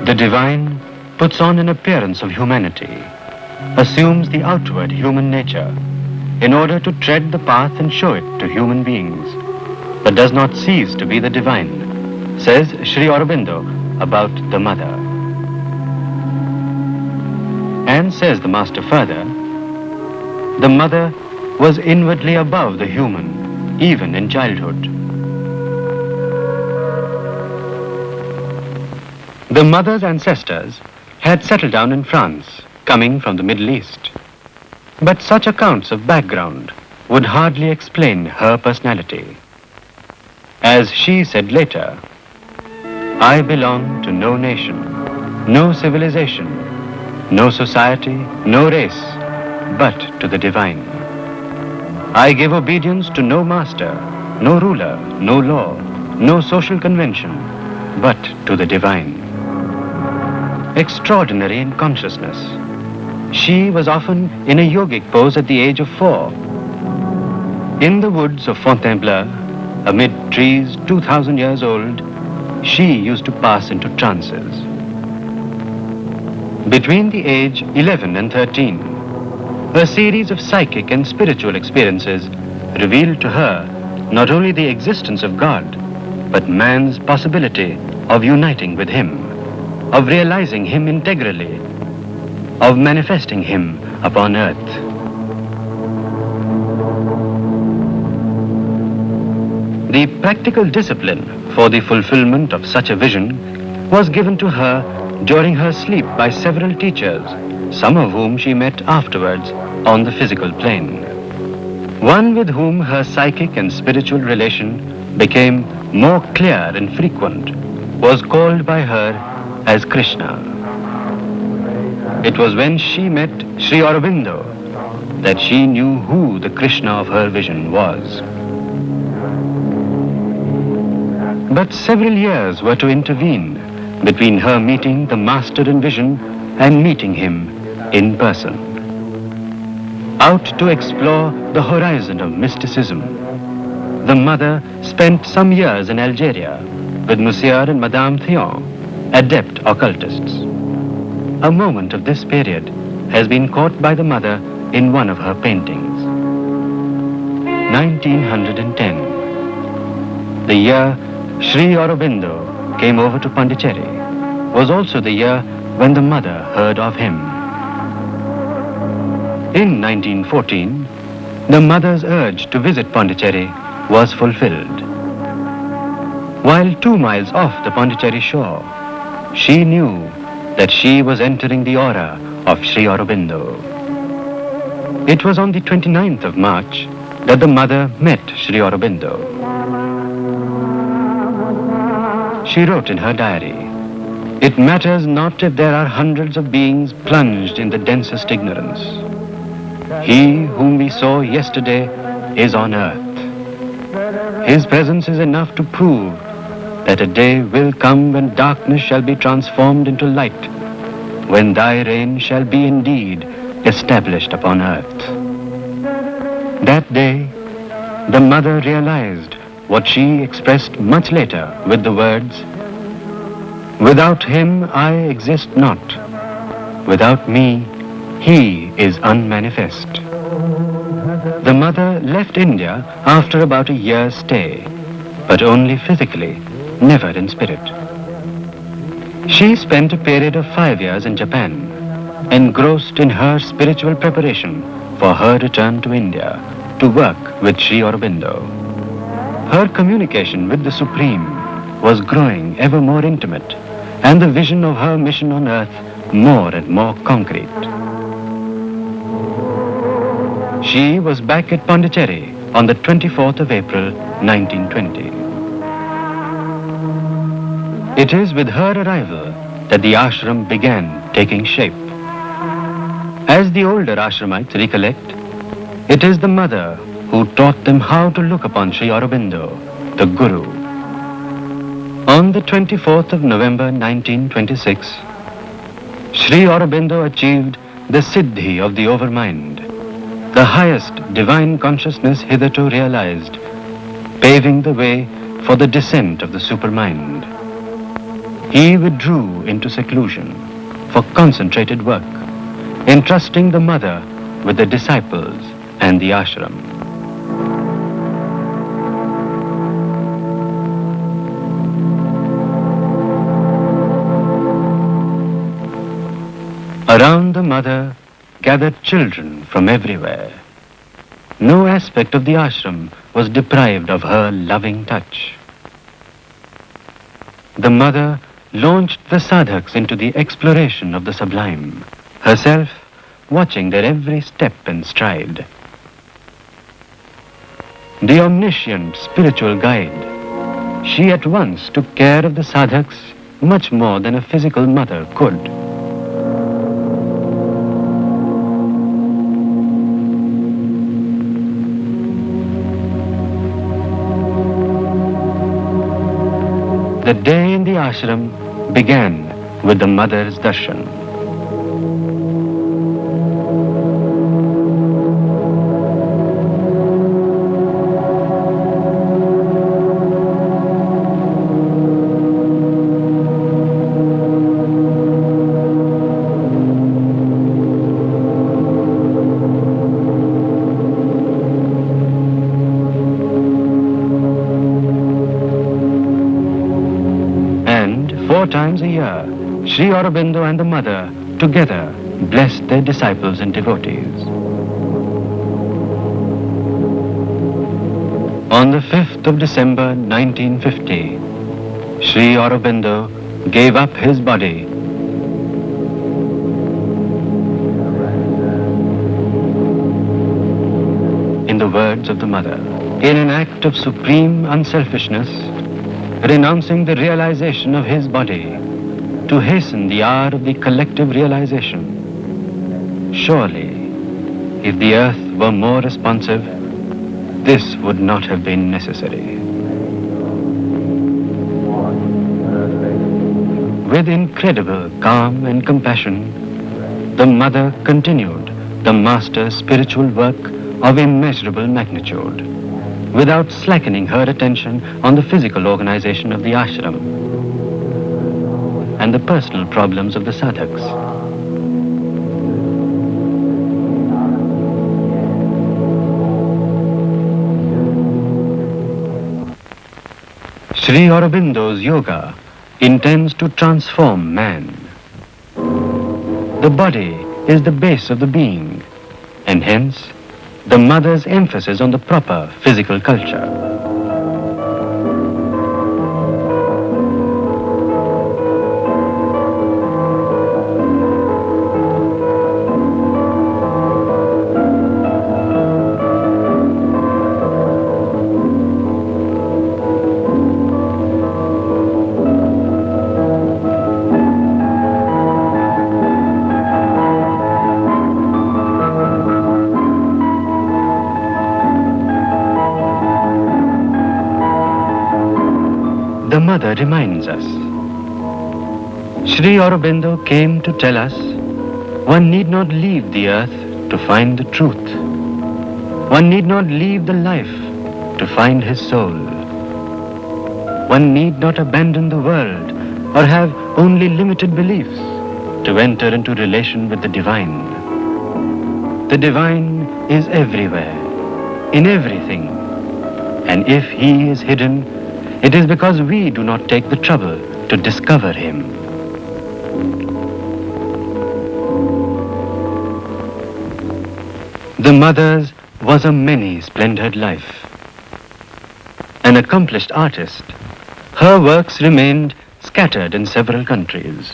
The divine puts on an appearance of humanity, assumes the outward human nature, in order to tread the path and show it to human beings, but does not cease to be the divine, says Sri Aurobindo about the mother. And says the master further, the mother was inwardly above the human, even in childhood. The mother's ancestors had settled down in France, coming from the Middle East. But such accounts of background would hardly explain her personality. As she said later, I belong to no nation, no civilization, no society, no race, but to the divine. I give obedience to no master, no ruler, no law, no social convention, but to the divine. Extraordinary in consciousness, she was often in a yogic pose at the age of 4. In the woods of Fontainebleau, amid trees 2,000 years old, she used to pass into trances. Between the age 11 and 13, a series of psychic and spiritual experiences revealed to her not only the existence of God, but man's possibility of uniting with Him, of realizing Him integrally, of manifesting Him upon earth. The practical discipline for the fulfillment of such a vision was given to her during her sleep by several teachers, some of whom she met afterwards on the physical plane. One with whom her psychic and spiritual relation became more clear and frequent was called by her as Krishna. It was when she met Sri Aurobindo that she knew who the Krishna of her vision was. But several years were to intervene between her meeting the master in vision and meeting him in person. Out to explore the horizon of mysticism, the mother spent some years in Algeria with Monsieur and Madame Thion, adept occultists. A moment of this period has been caught by the mother in one of her paintings. 1910. The year Sri Aurobindo came over to Pondicherry was also the year when the mother heard of him. In 1914, the mother's urge to visit Pondicherry was fulfilled. While 2 miles off the Pondicherry shore, she knew that she was entering the aura of Sri Aurobindo. It was on the 29th of March that the mother met Sri Aurobindo. She wrote in her diary, "It matters not if there are hundreds of beings plunged in the densest ignorance. He whom we saw yesterday is on earth. His presence is enough to prove that a day will come when darkness shall be transformed into light, when thy reign shall be indeed established upon earth." That day, the mother realized what she expressed much later with the words, "Without him I exist not. Without me, he is unmanifest." The mother left India after about a year's stay, but only physically, never in spirit. She spent a period of 5 years in Japan, engrossed in her spiritual preparation for her return to India to work with Sri Aurobindo. Her communication with the Supreme was growing ever more intimate, and the vision of her mission on earth more and more concrete. She was back at Pondicherry on the 24th of April, 1920. It is with her arrival that the ashram began taking shape. As the older ashramites recollect, it is the mother who taught them how to look upon Sri Aurobindo, the Guru. On the 24th of November 1926, Sri Aurobindo achieved the Siddhi of the overmind, the highest divine consciousness hitherto realized, paving the way for the descent of the supermind. He withdrew into seclusion for concentrated work, entrusting the mother with the disciples and the ashram. Around the mother gathered children from everywhere. No aspect of the ashram was deprived of her loving touch. The mother launched the sadhaks into the exploration of the sublime, herself watching their every step and stride. The omniscient spiritual guide, she at once took care of the sadhaks much more than a physical mother could. The day in the ashram began with the mother's darshan. Four times a year, Sri Aurobindo and the mother together blessed their disciples and devotees. On the 5th of December 1950, Sri Aurobindo gave up his body in the words of the mother, in an act of supreme unselfishness, renouncing the realization of his body to hasten the hour of the collective realization. Surely, if the earth were more responsive, this would not have been necessary. With incredible calm and compassion, the mother continued the master's spiritual work of immeasurable magnitude, without slackening her attention on the physical organization of the ashram and the personal problems of the sadhaks. Sri Aurobindo's yoga intends to transform man. The body is the base of the being, and hence the mother's emphasis on the proper physical culture. The mother reminds us. Sri Aurobindo came to tell us one need not leave the earth to find the truth. One need not leave the life to find his soul. One need not abandon the world or have only limited beliefs to enter into relation with the divine. The divine is everywhere, in everything, and if he is hidden, it is because we do not take the trouble to discover him. The mother's was a many-splendored life. An accomplished artist, her works remained scattered in several countries.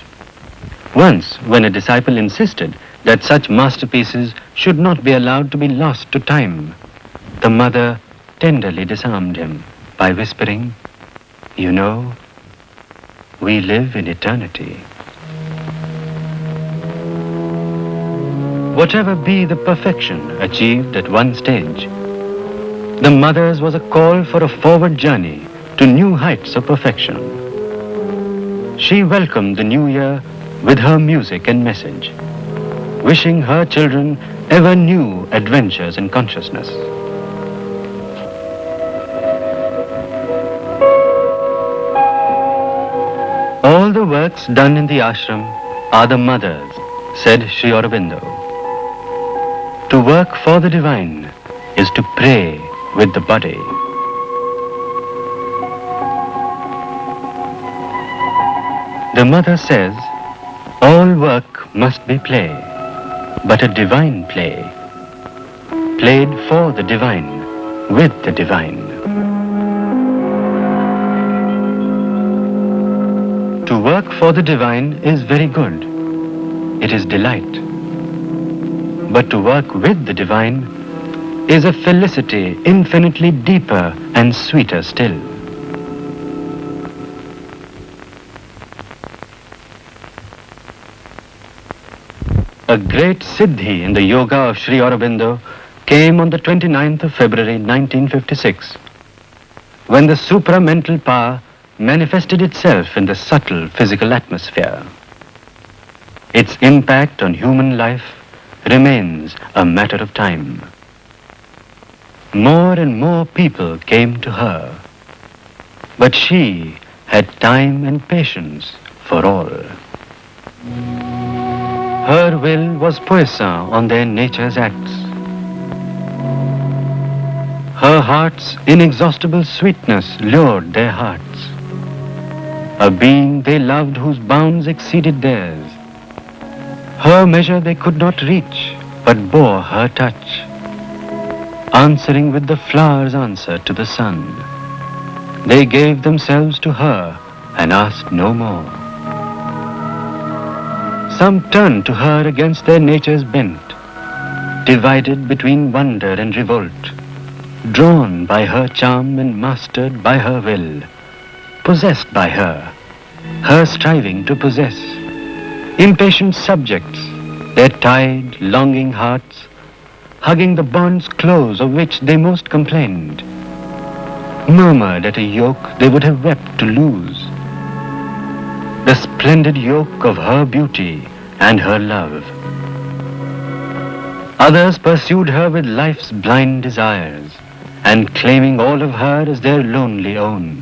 Once, when a disciple insisted that such masterpieces should not be allowed to be lost to time, the mother tenderly disarmed him by whispering, "You know, we live in eternity." Whatever be the perfection achieved at one stage, the mother's was a call for a forward journey to new heights of perfection. She welcomed the new year with her music and message, wishing her children ever new adventures in consciousness. All the works done in the ashram are the mother's, said Sri Aurobindo. To work for the divine is to pray with the body. The mother says, all work must be play, but a divine play, played for the divine, with the divine. To work for the divine is very good. It is delight. But to work with the divine is a felicity infinitely deeper and sweeter still. A great siddhi in the yoga of Sri Aurobindo came on the 29th of February 1956, when the supramental power manifested itself in the subtle physical atmosphere. Its impact on human life remains a matter of time. More and more people came to her, but she had time and patience for all. Her will was puissant on their nature's acts. Her heart's inexhaustible sweetness lured their hearts. A being they loved whose bounds exceeded theirs. Her measure they could not reach, but bore her touch, answering with the flower's answer to the sun. They gave themselves to her and asked no more. Some turned to her against their nature's bent, divided between wonder and revolt, drawn by her charm and mastered by her will, possessed by her striving to possess, impatient subjects, their tied, longing hearts, hugging the bonds close of which they most complained, murmured at a yoke they would have wept to lose, the splendid yoke of her beauty and her love. Others pursued her with life's blind desires, and claiming all of her as their lonely own,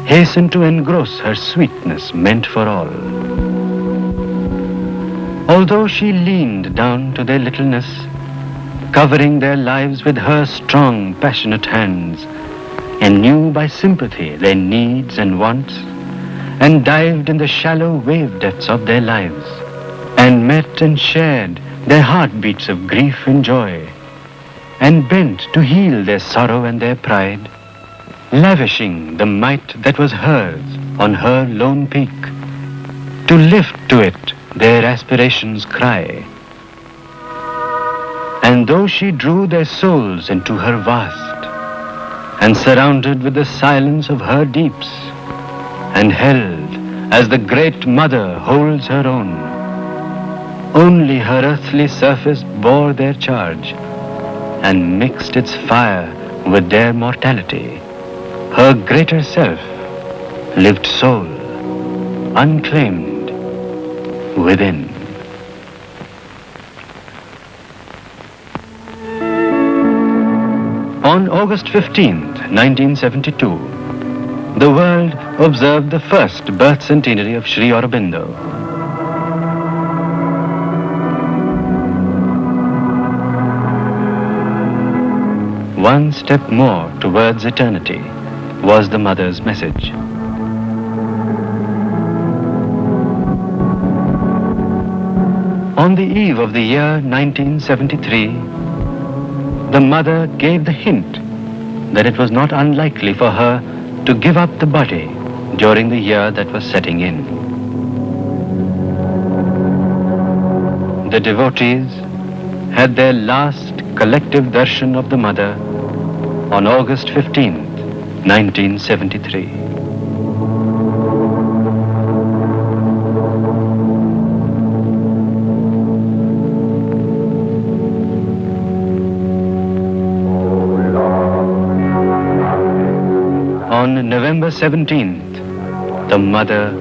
hastened to engross her sweetness meant for all. Although she leaned down to their littleness, covering their lives with her strong, passionate hands, and knew by sympathy their needs and wants, and dived in the shallow wave depths of their lives, and met and shared their heartbeats of grief and joy, and bent to heal their sorrow and their pride, lavishing the might that was hers on her lone peak, to lift to it their aspirations' cry. And though she drew their souls into her vast, and surrounded with the silence of her deeps, and held as the great mother holds her own, only her earthly surface bore their charge, and mixed its fire with their mortality. Her greater self lived sole, unclaimed, within. On August 15th, 1972, the world observed the first birth centenary of Sri Aurobindo. One step more towards eternity was the mother's message. On the eve of the year 1973, the mother gave the hint that it was not unlikely for her to give up the body during the year that was setting in. The devotees had their last collective darshan of the mother on August 15th, 1973. On November 17th, the mother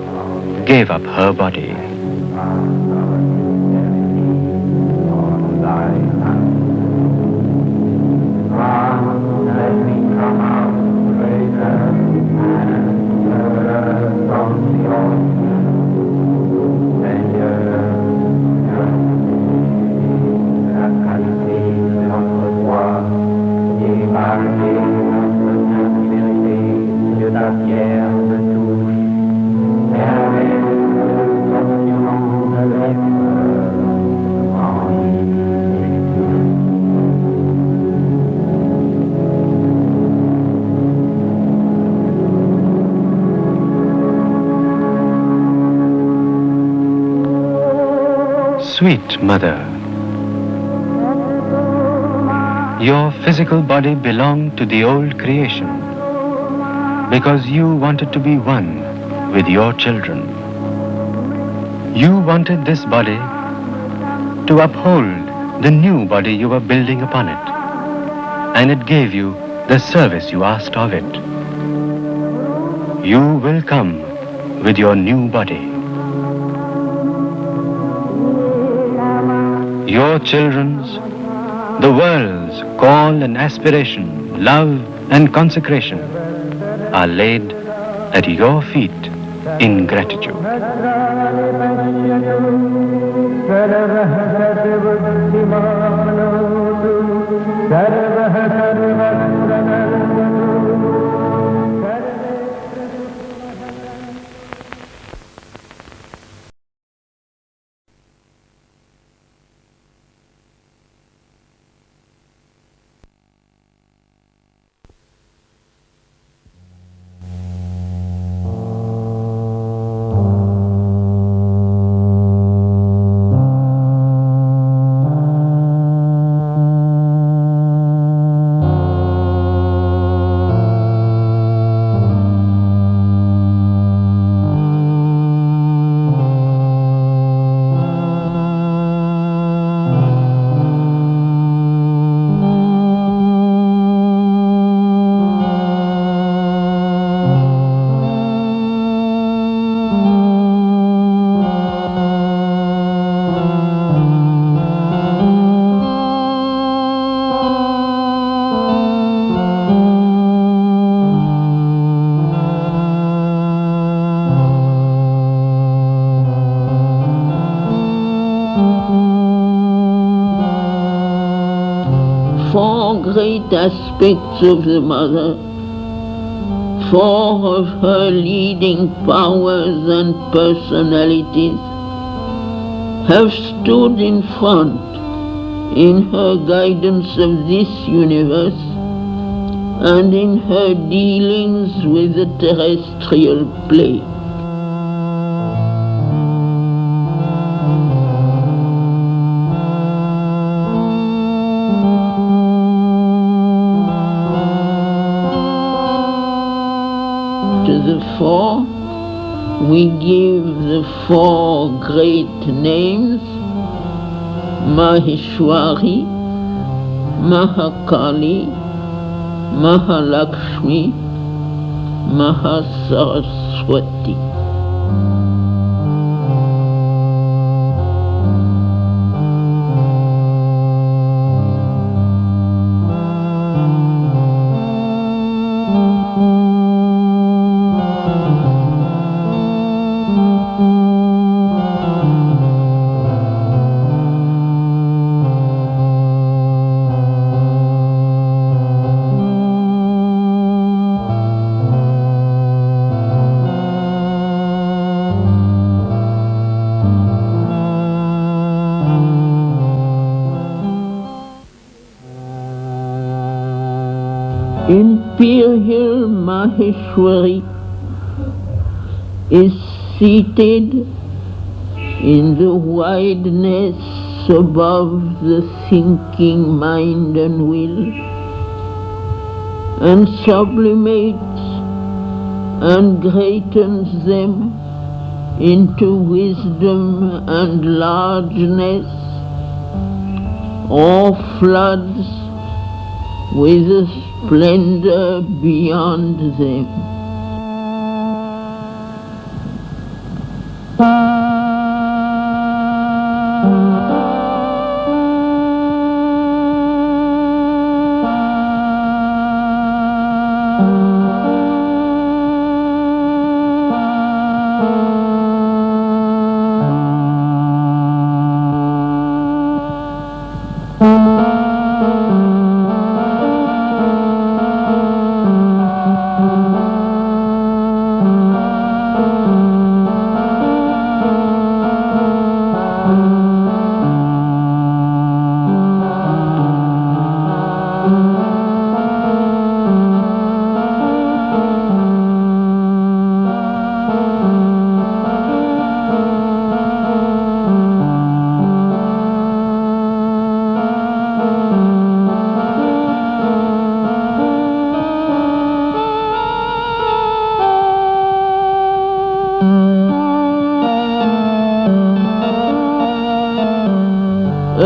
gave up her body. sweet mother. Your physical body belonged to the old creation because you wanted to be one with your children. You wanted this body to uphold the new body you were building upon it, and it gave you the service you asked of it. You will come with your new body. Your children's, the world's call and aspiration, love and consecration are laid at your feet in gratitude. Four great aspects of the mother, four of her leading powers and personalities have stood in front in her guidance of this universe and in her dealings with the terrestrial plane. To the four, we give the four great names: Maheshwari, Mahakali, Mahalakshmi, Mahasaraswati. Imperial Maheshwari is seated in the wideness above the thinking mind and will, and sublimates and greatens them into wisdom and largeness, or floods with a splendor beyond them.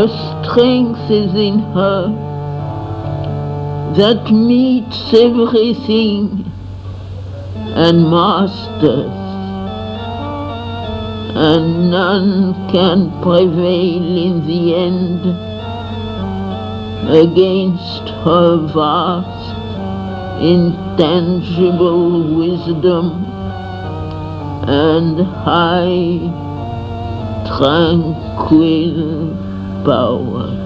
A strength is in her that meets everything and masters, and none can prevail in the end against her vast, intangible wisdom and high, tranquil power.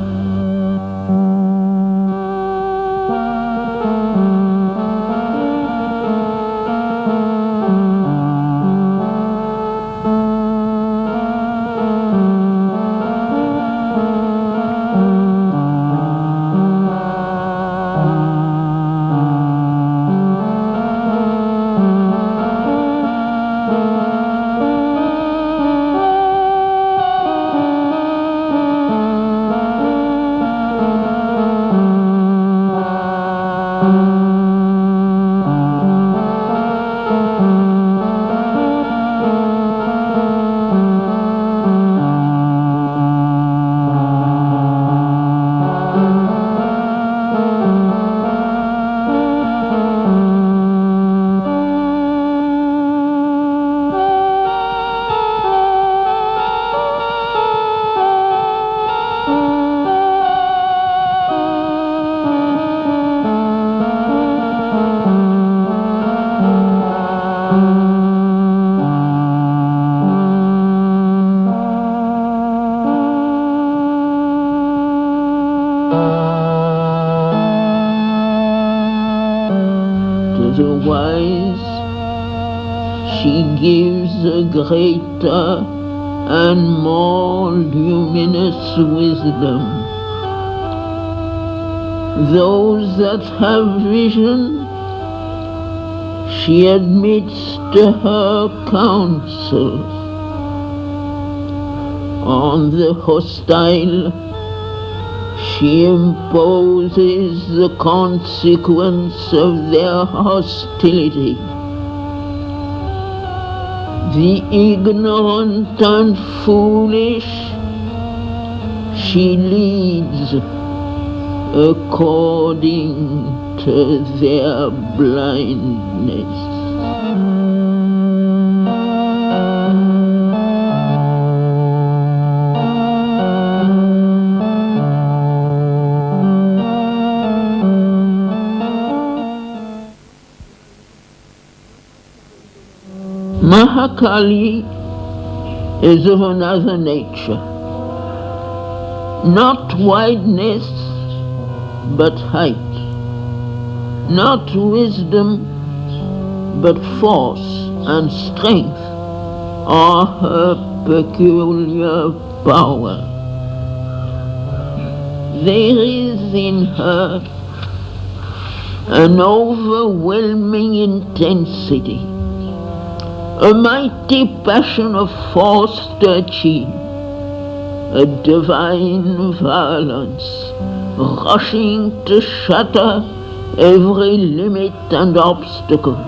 To the wise, she gives a greater and more luminous wisdom. Those that have vision, she admits to her counsel. On the hostile, she imposes the consequence of their hostility. The ignorant and foolish, she leads according to their blindness. Mahakali is of another nature, not wideness but height, not wisdom but force and strength are her peculiar power. There is in her an overwhelming intensity, a mighty passion of force to achieve, a divine violence rushing to shatter every limit and obstacle.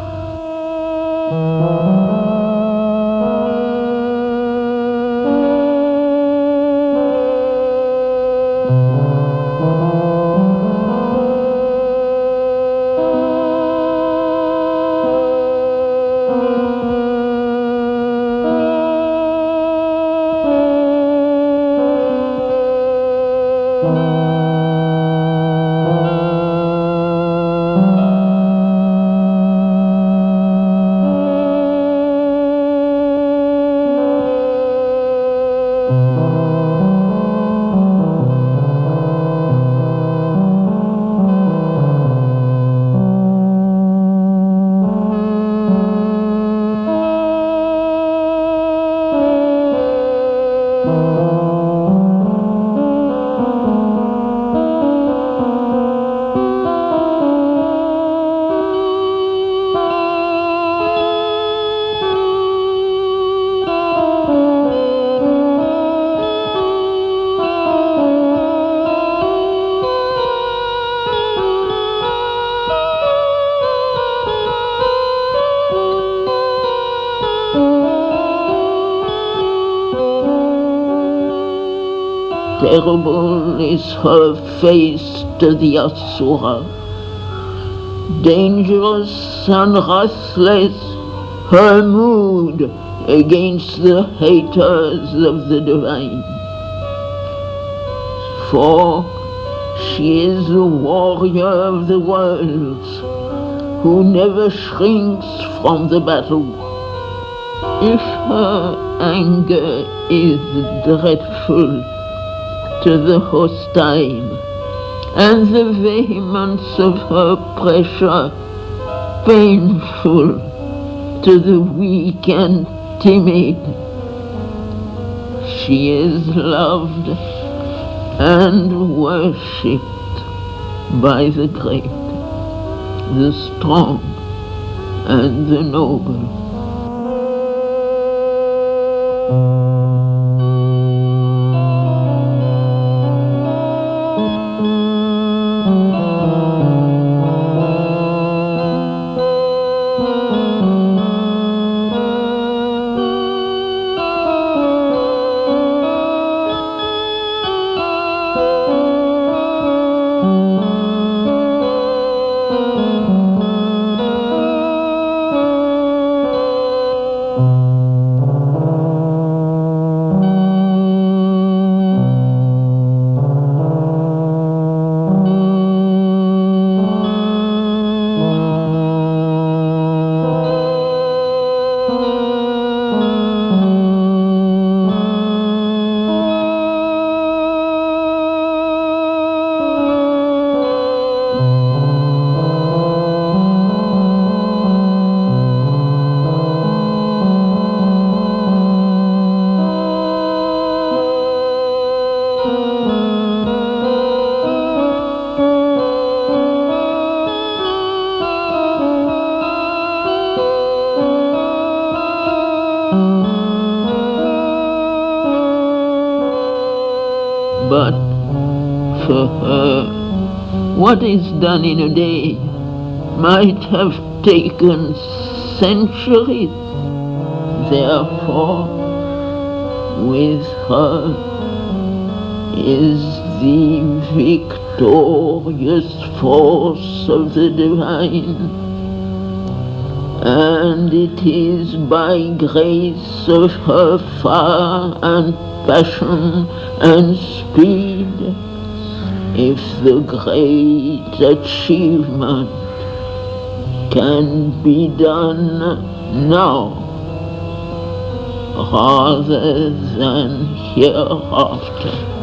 terrible is her face to the Asura. Dangerous and restless her mood against the haters of the divine. For she is the warrior of the worlds, who never shrinks from the battle. If her anger is dreadful to the hostile, and the vehemence of her pressure painful to the weak and timid, she is loved and worshipped by the great, the strong, and the noble. But for her, what is done in a day might have taken centuries. Therefore, with her is the victorious force of the divine, and it is by grace of her fire and passion and speed if the great achievement can be done now rather than hereafter.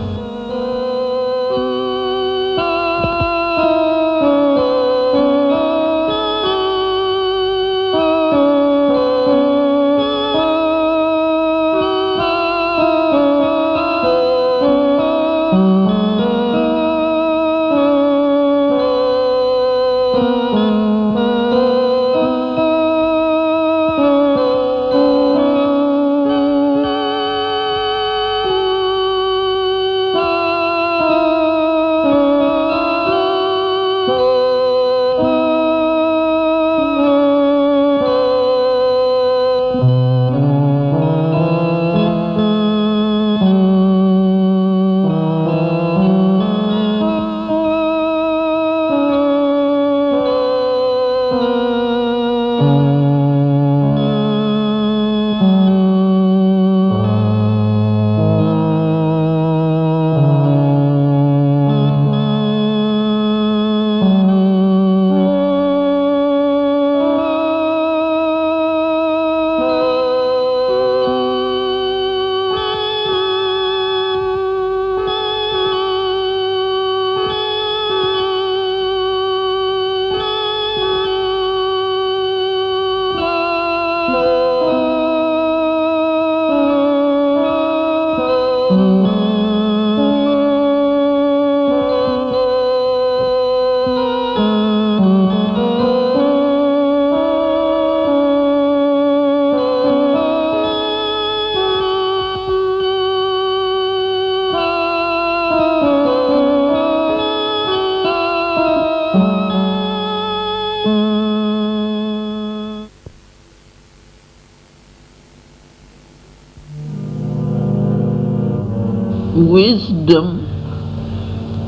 wisdom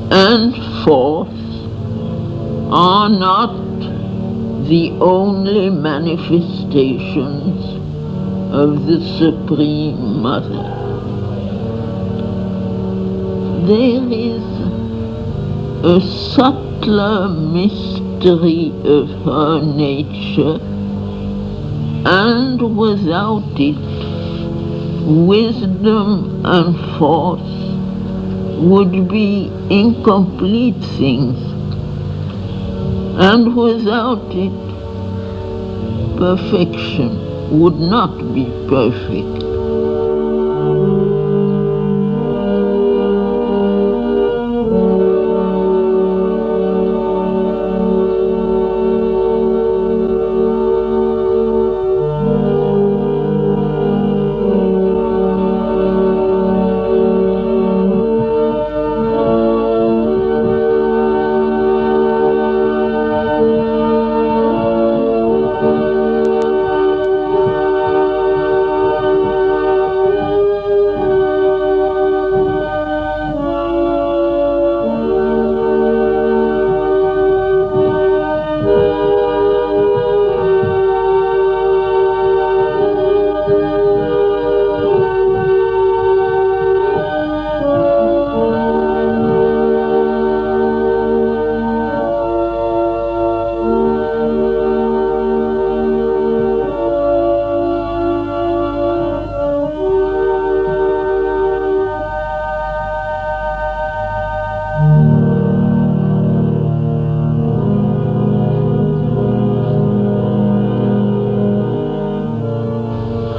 and force are not the only manifestations of the Supreme Mother. There is a subtler mystery of her nature, and without it, wisdom and force would be incomplete things, and without it, perfection would not be perfect.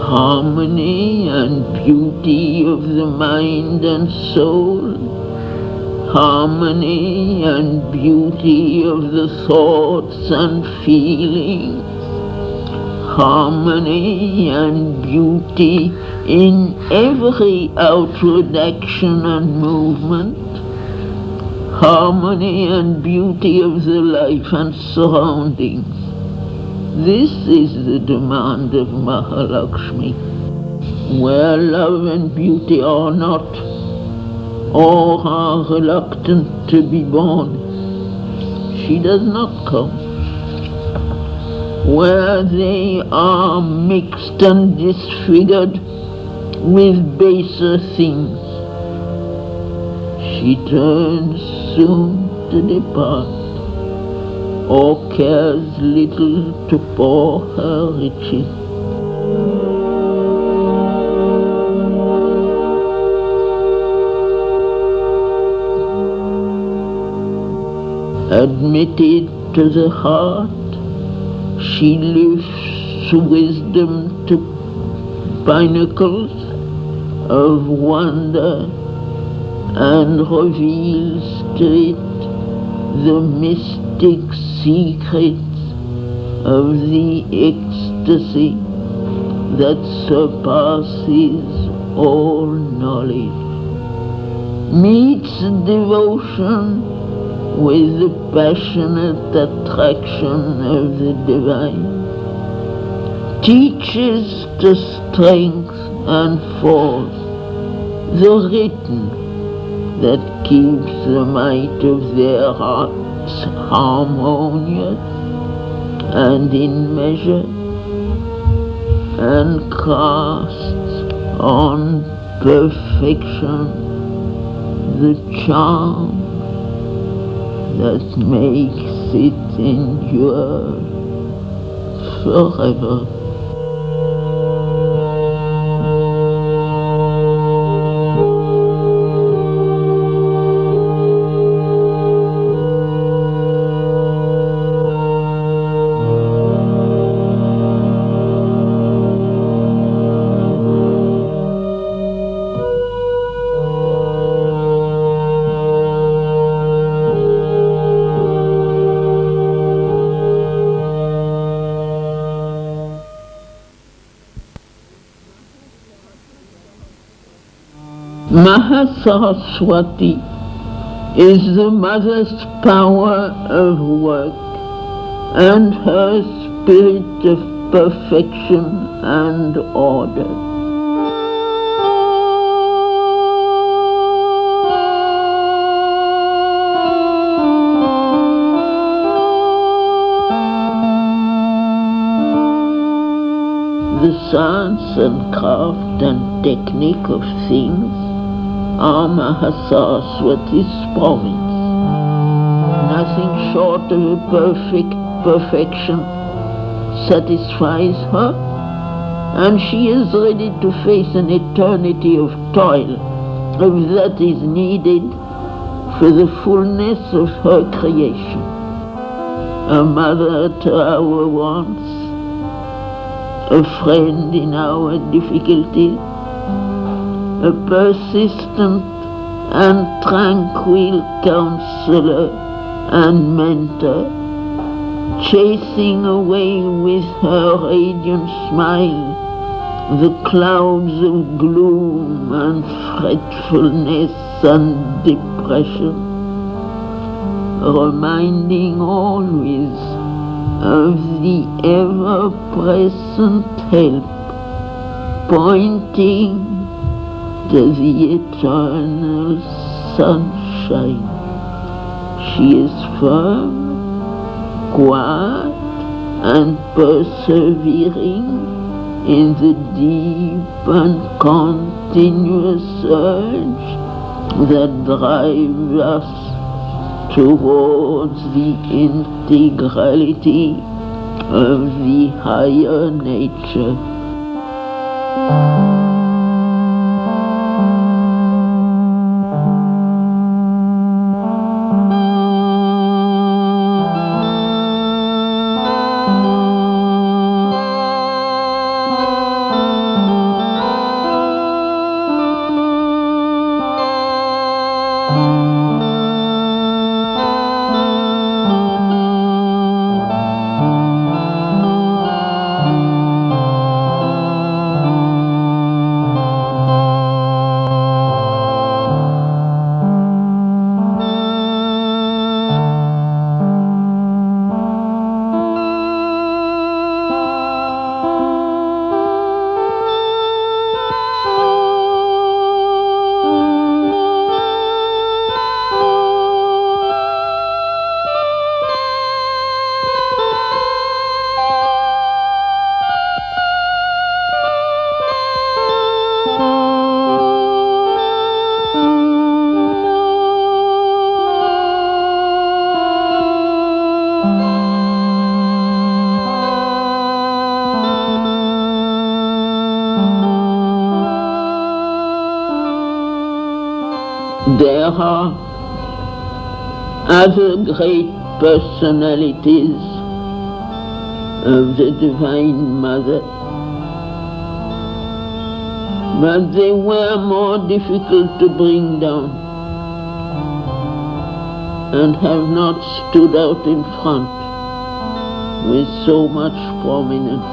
Harmony and beauty of the mind and soul, harmony and beauty of the thoughts and feelings, harmony and beauty in every outward action and movement, harmony and beauty of the life and surroundings. This is the demand of Mahalakshmi. Where love and beauty are not, or are reluctant to be born, she does not come. Where they are mixed and disfigured with baser things, she turns soon to depart, or cares little to pour her riches. Admitted to the heart, she lifts wisdom to pinnacles of wonder and reveals to it the mystic secrets of the ecstasy that surpasses all knowledge. Meets devotion with the passionate attraction of the divine, teaches to strength and force the written that keeps the might of their hearts harmonious and in measure, and casts on perfection the charm that makes it endure forever. Mahasaraswati is the mother's power of work and her spirit of perfection and order. science and craft and technique of things are Mahasaraswati's province. Nothing short of a perfection satisfies her, and she is ready to face an eternity of toil if that is needed for the fullness of her creation. A mother at our wants, a friend in our difficulties, a persistent and tranquil counselor and mentor, chasing away with her radiant smile the clouds of gloom and fretfulness and depression, reminding always of the ever-present help, pointing to the eternal sunshine. She is firm, quiet, and persevering in the deep and continuous urge that drives us towards the integrality of the higher nature. There are other great personalities of the Divine Mother, but they were more difficult to bring down and have not stood out in front with so much prominence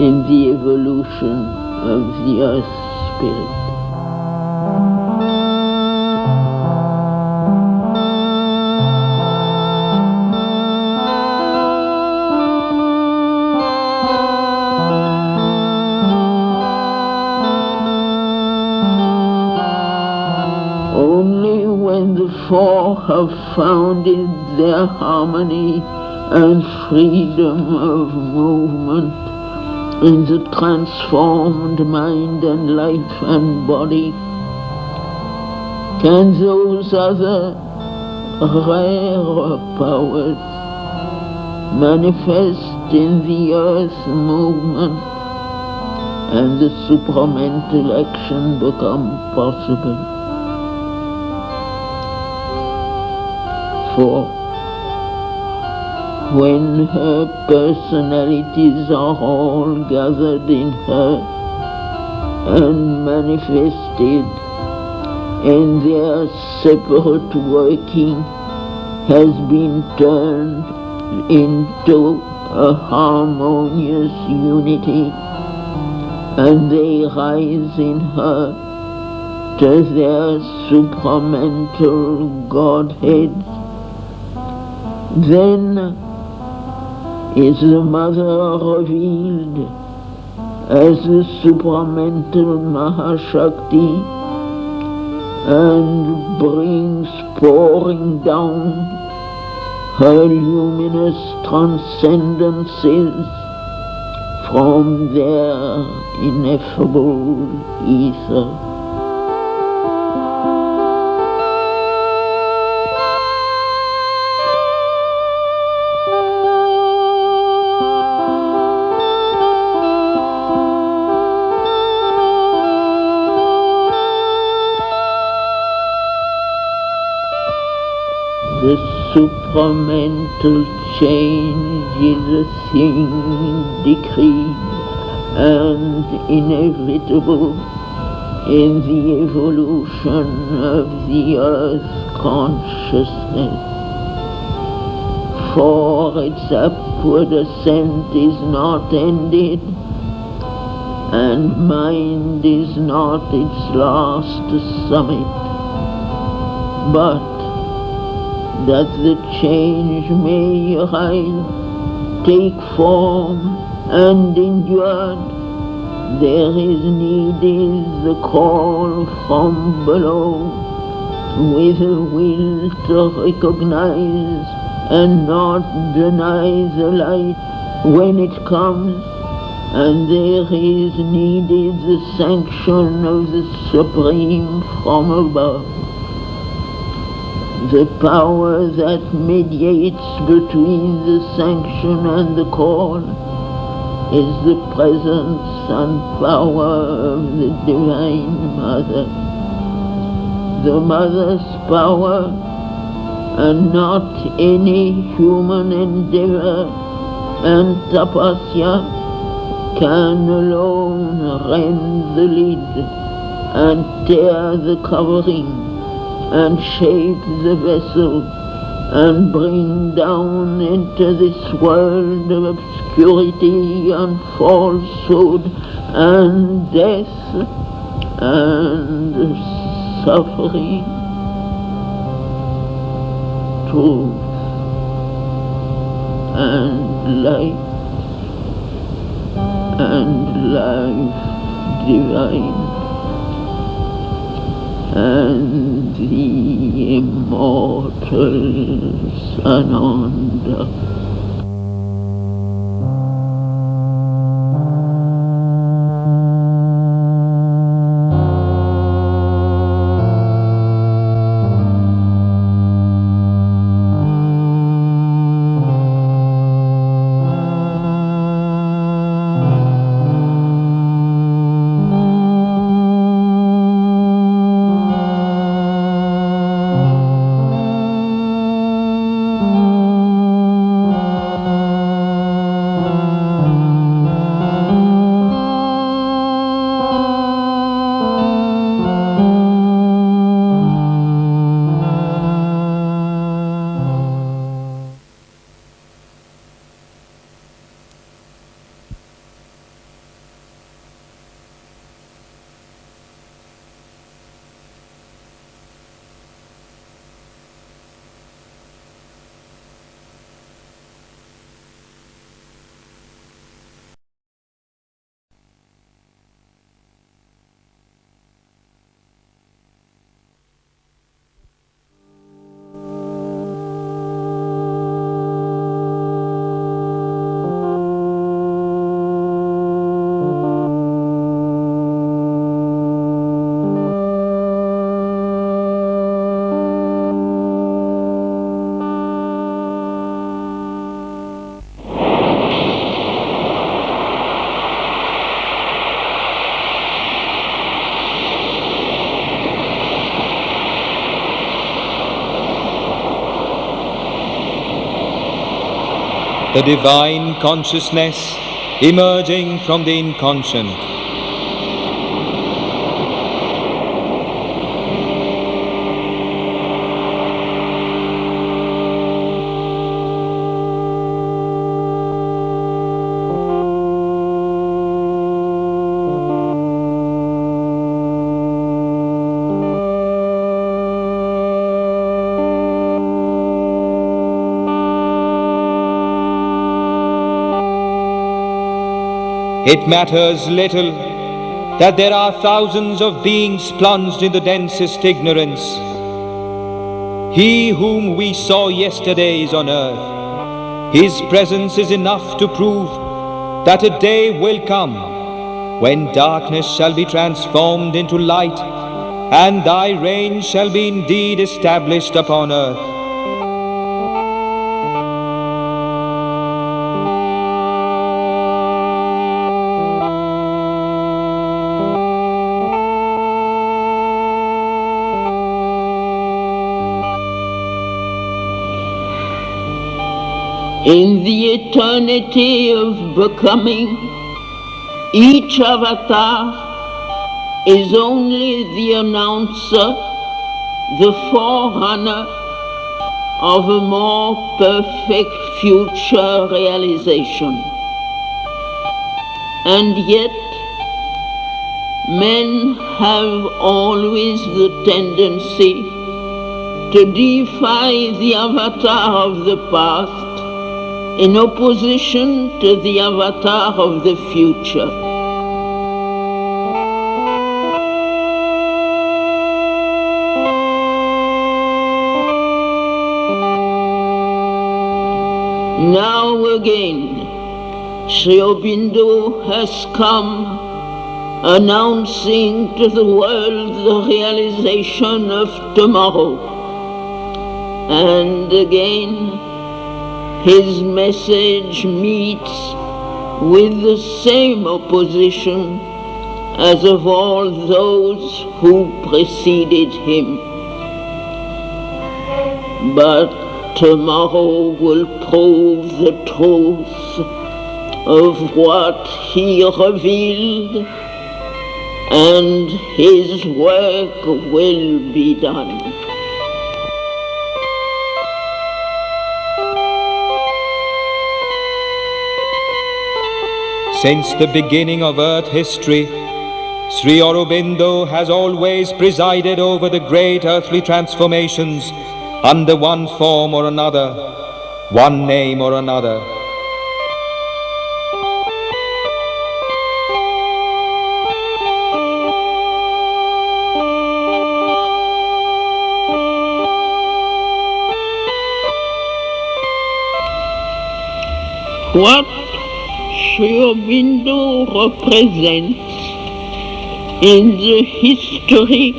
in the evolution of the Earth Spirit. Only when the four have founded their harmony and freedom of movement in the transformed mind and life and body can those other rarer powers manifest in the earth movement and the supramental action become possible. For when her personalities are all gathered in her and manifested, and their separate working has been turned into a harmonious unity, and they rise in her to their supramental Godhead, then is the Mother revealed as the supramental Mahashakti and brings pouring down her luminous transcendences from their ineffable ether. The supramental change is a thing decreed and inevitable in the evolution of the earth consciousness, for its upward ascent is not ended, and mind is not its last summit, but that the change may arise, take form, and endured, there is needed the call from below, with a will to recognize and not deny the light when it comes, and there is needed the sanction of the Supreme from above. The power that mediates between the sanction and the call is the presence and power of the Divine Mother. The Mother's power, and not any human endeavor and tapasya, can alone rend the lid and tear the covering and shape the vessel and bring down into this world of obscurity and falsehood and death and suffering truth and light and life divine and the immortal Sananda. The divine consciousness emerging from the inconscient. It matters little that there are thousands of beings plunged in the densest ignorance. He whom we saw yesterday is on earth. His presence is enough to prove that a day will come when darkness shall be transformed into light, and thy reign shall be indeed established upon earth. In the eternity of becoming, each avatar is only the announcer, the forerunner of a more perfect future realization. And yet, men have always the tendency to defy the avatar of the past in opposition to the avatar of the future. Now again, Sri Aurobindo has come announcing to the world the realization of tomorrow. And again, his message meets with the same opposition as of all those who preceded him. But tomorrow will prove the truth of what he revealed, and his work will be done. Since the beginning of earth history, Sri Aurobindo has always presided over the great earthly transformations under one form or another, one name or another. What Sri Aurobindo represents in the history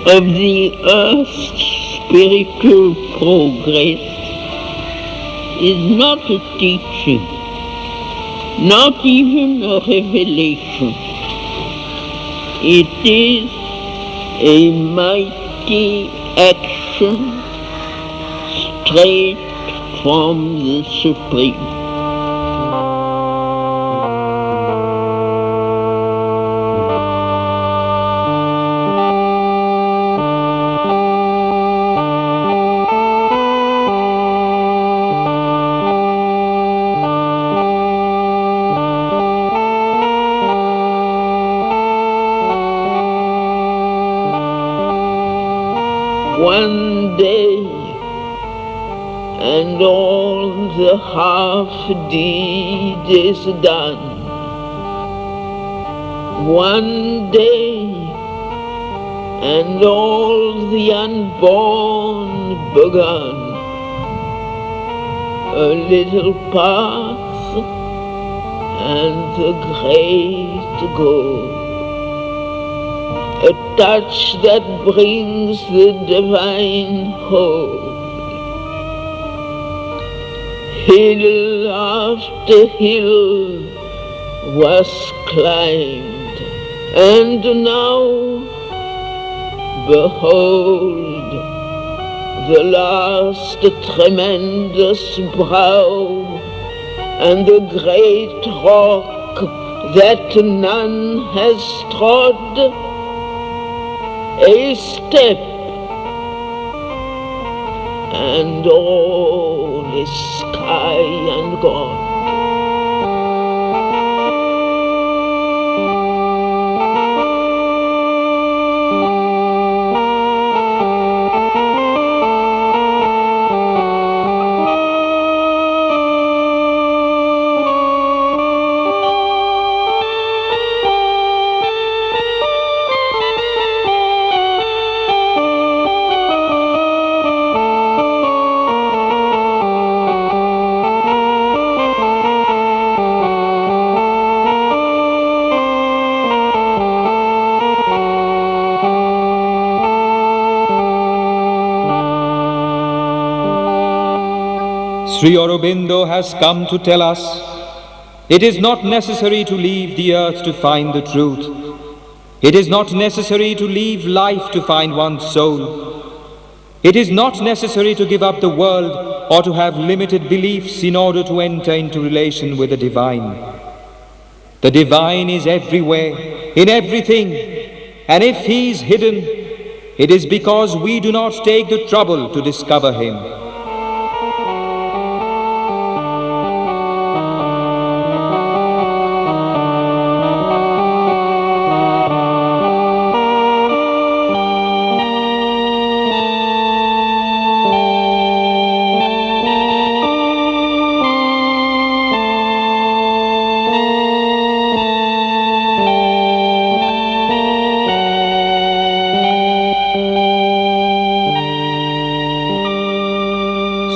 of the earth's spiritual progress is not a teaching, not even a revelation. It is a mighty action straight from the Supreme. One day, and all the half-deed is done. One day, and all the unborn begun. A little path and the great goal. A touch that brings the divine whole. Hill after hill was climbed, and now, behold, the last tremendous brow, and the great rock that none has trod. A step, and all is sky and God. Sri Aurobindo has come to tell us it is not necessary to leave the earth to find the truth. It is not necessary to leave life to find one's soul. It is not necessary to give up the world or to have limited beliefs in order to enter into relation with the divine. The divine is everywhere, in everything, and if he is hidden, it is because we do not take the trouble to discover him.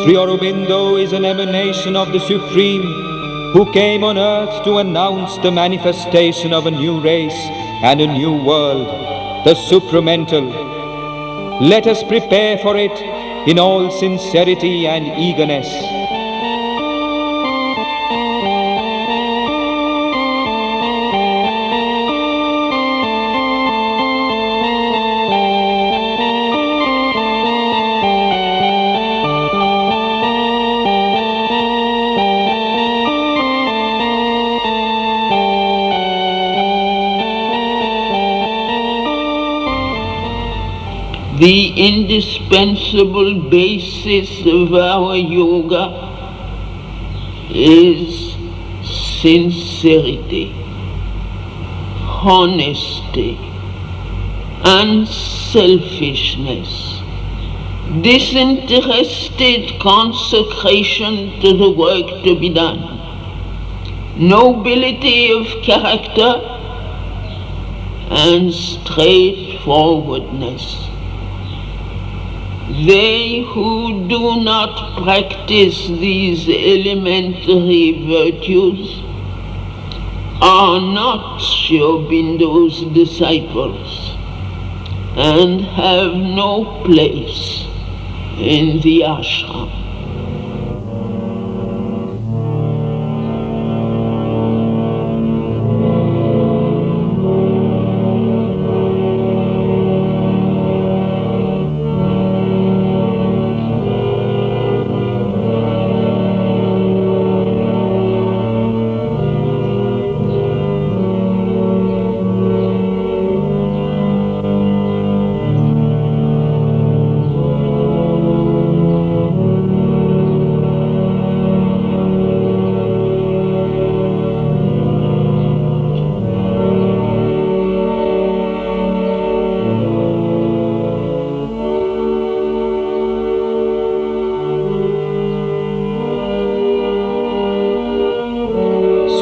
Sri Aurobindo is an emanation of the Supreme, who came on earth to announce the manifestation of a new race and a new world, the supramental. Let us prepare for it in all sincerity and eagerness. The indispensable basis of our yoga is sincerity, honesty, unselfishness, disinterested consecration to the work to be done, nobility of character, and straightforwardness. They who do not practice these elementary virtues are not Sri Aurobindo's disciples and have no place in the ashram.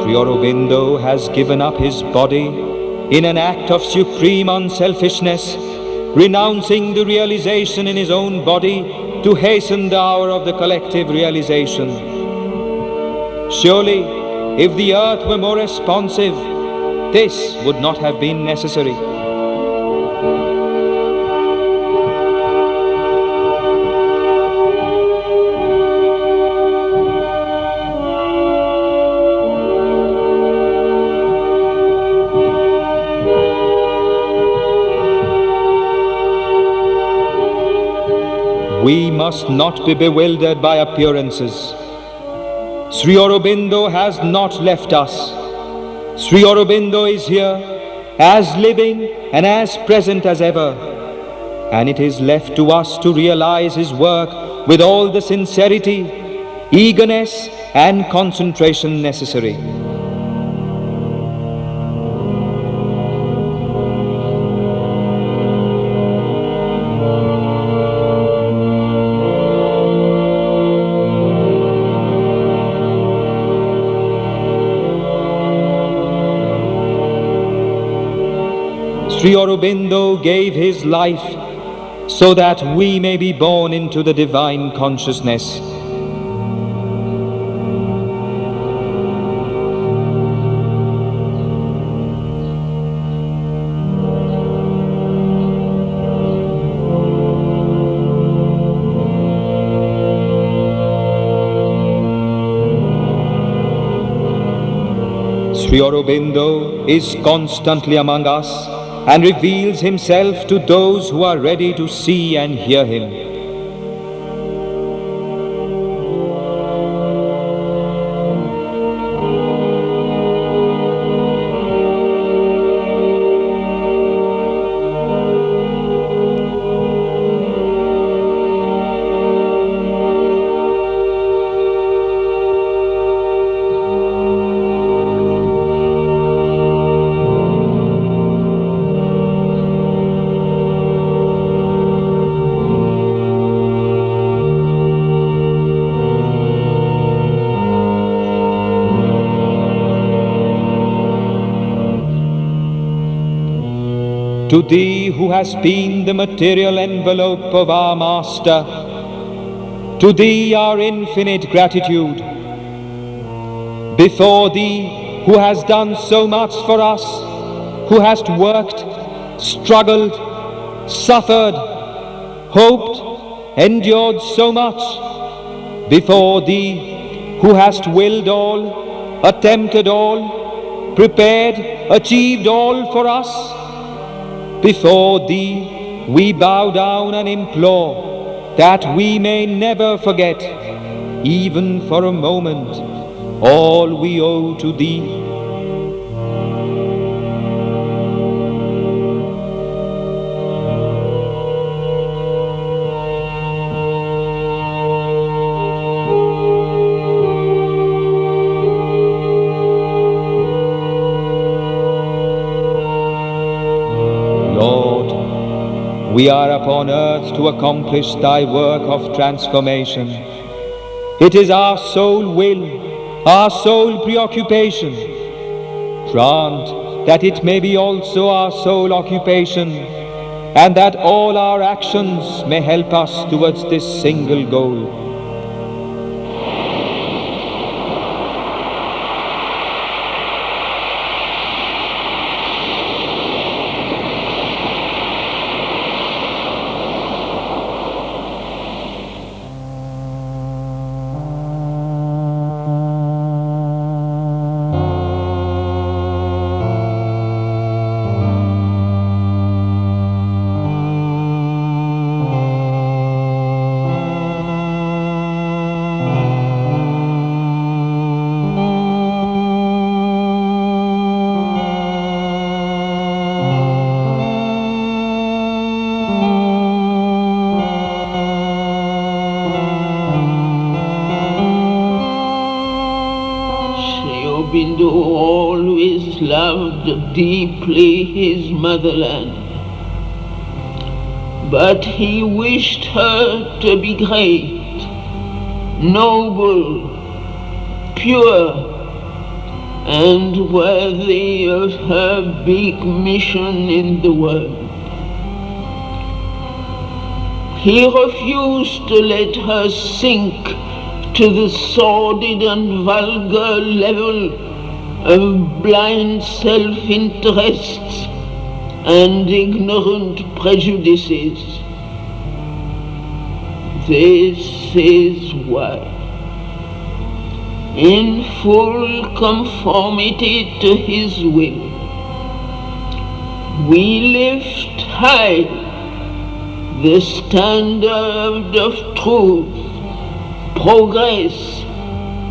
Sri Aurobindo has given up his body in an act of supreme unselfishness, renouncing the realization in his own body to hasten the hour of the collective realization. Surely, if the earth were more responsive, this would not have been necessary. We must not be bewildered by appearances. Sri Aurobindo has not left us. Sri Aurobindo is here, as living and as present as ever. And it is left to us to realize his work with all the sincerity, eagerness and concentration necessary. Sri Aurobindo gave his life so that we may be born into the divine consciousness. Sri Aurobindo is constantly among us and reveals himself to those who are ready to see and hear him. To thee who has been the material envelope of our Master, to thee our infinite gratitude. Before thee who has done so much for us, who hast worked, struggled, suffered, hoped, endured so much. Before thee who hast willed all, attempted all, prepared, achieved all for us. Before thee we bow down and implore that we may never forget, even for a moment, all we owe to thee. We are upon earth to accomplish thy work of transformation. It is our sole will, our sole preoccupation. Grant that it may be also our sole occupation, and that all our actions may help us towards this single goal. Aurobindo always loved deeply his motherland, but he wished her to be great, noble, pure, and worthy of her big mission in the world. He refused to let her sink to the sordid and vulgar level of blind self-interests and ignorant prejudices. This is why, in full conformity to his will, we lift high the standard of truth, progress,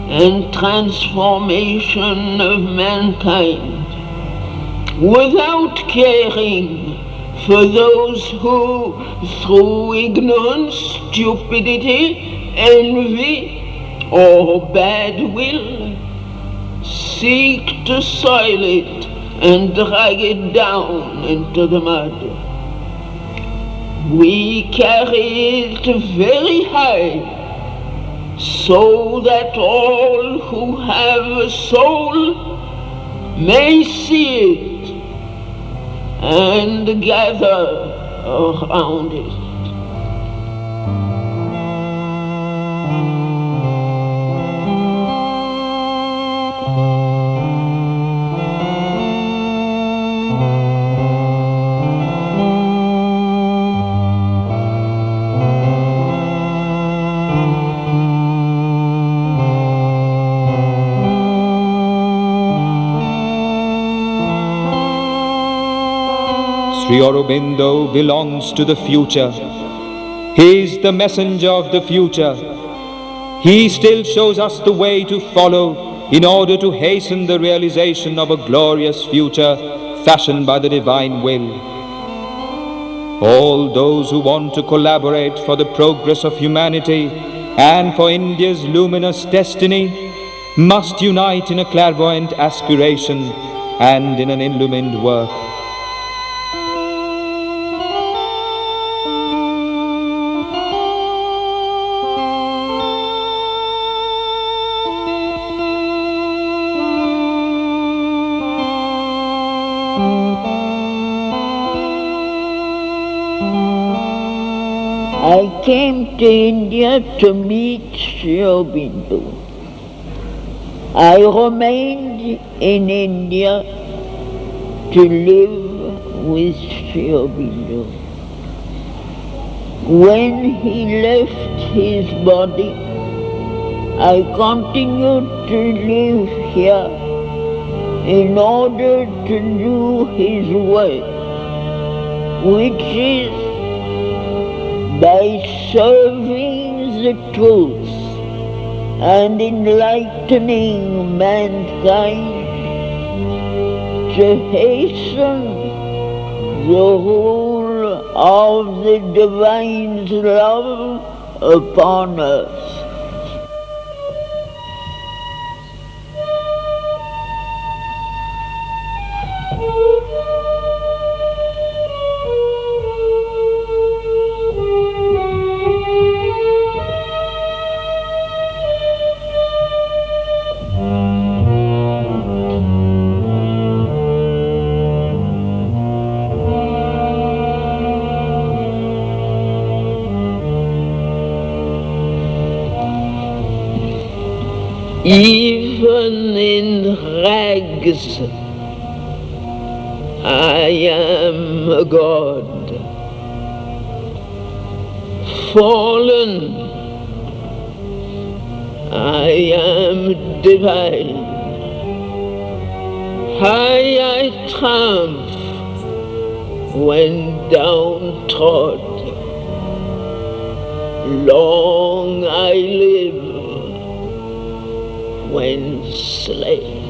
and transformation of mankind, without caring for those who, through ignorance, stupidity, envy, or bad will, seek to soil it and drag it down into the mud. We carry it very high, so that all who have a soul may see it and gather around it. Aurobindo belongs to the future. He is the messenger of the future. He still shows us the way to follow in order to hasten the realization of a glorious future fashioned by the divine will. All those who want to collaborate for the progress of humanity and for India's luminous destiny must unite in a clairvoyant aspiration and in an illumined work. I came to India to meet Sri Aurobindo. I remained in India to live with Sri Aurobindo. When he left his body, I continued to live here in order to do his work, which is by serving the truth and enlightening mankind to hasten the rule of the divine's love upon earth. Even in rags, I am a god. Fallen, I am divine. High I triumph when downtrodden. Long I live when slain.